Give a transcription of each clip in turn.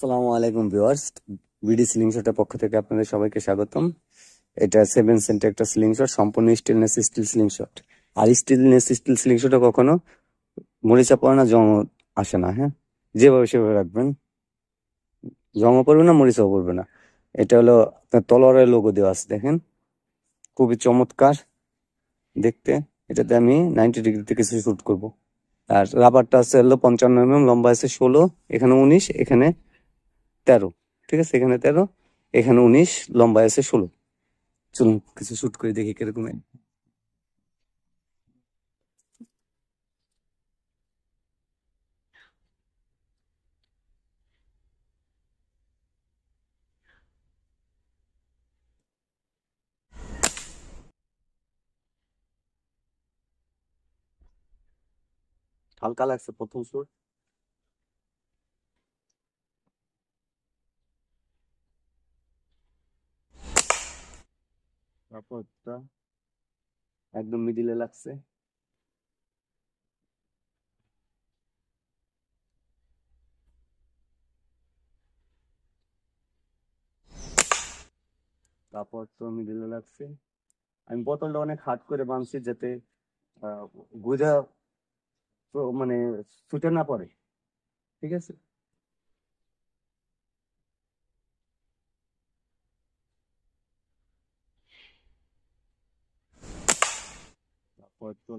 আসসালামু আলাইকুম viewers, BD ceiling শটের পক্ষ থেকে আপনাদের সবাইকে স্বাগতম। এটা 7 সেন্টের একটা সিলিং শট, সম্পূর্ণ স্টেনলেস স্টিল সিলিং শট। আর স্টেনলেস স্টিল সিলিং শটে কখনো মরিচা পড়ে না, জং আসে না। হ্যাঁ, যেভাবে সেভাবে রাখবেন, জংও পড়বে না, মরিচাও পড়বে না। এটা হলো আপনার তলোয়ারের লোগো দেওয়া আছে, দেখেন খুবই চমৎকার দেখতে। এটাতে আমি 90 ডিগ্রিতে কিছু শুট করব। আর রাবারটা আছে হলো 55 mm, লম্বা আছে 16, এখানে 19, এখানে 13। ঠিক আছে, এখানে 13, এখানে 19, লম্বা আছে 16। চলুন কিছু শুট করে দেখি কিরকম। হালকা লাগছে প্রথম শুট। তারপরটা একদম মিডিলে লাগছে। তারপর তো মিডিলে লাগছে। আমি বোতলটা অনেক হার্ড করে বাঁধছি যাতে গুজা মানে ছুটে না পড়ে। ঠিক আছে, তারপর তো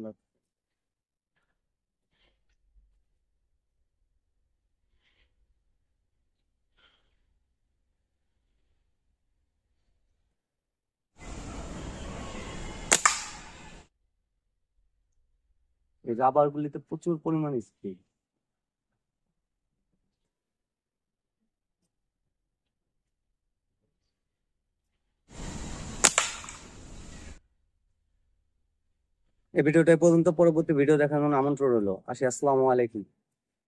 এই রাবার গুলিতে প্রচুর পরিমাণ স্পিড। এই ভিডিওটা পর্যন্ত, পরবর্তী ভিডিও দেখার জন্য আমন্ত্রণ রইলো। আসি, আসসালামু আলাইকুম।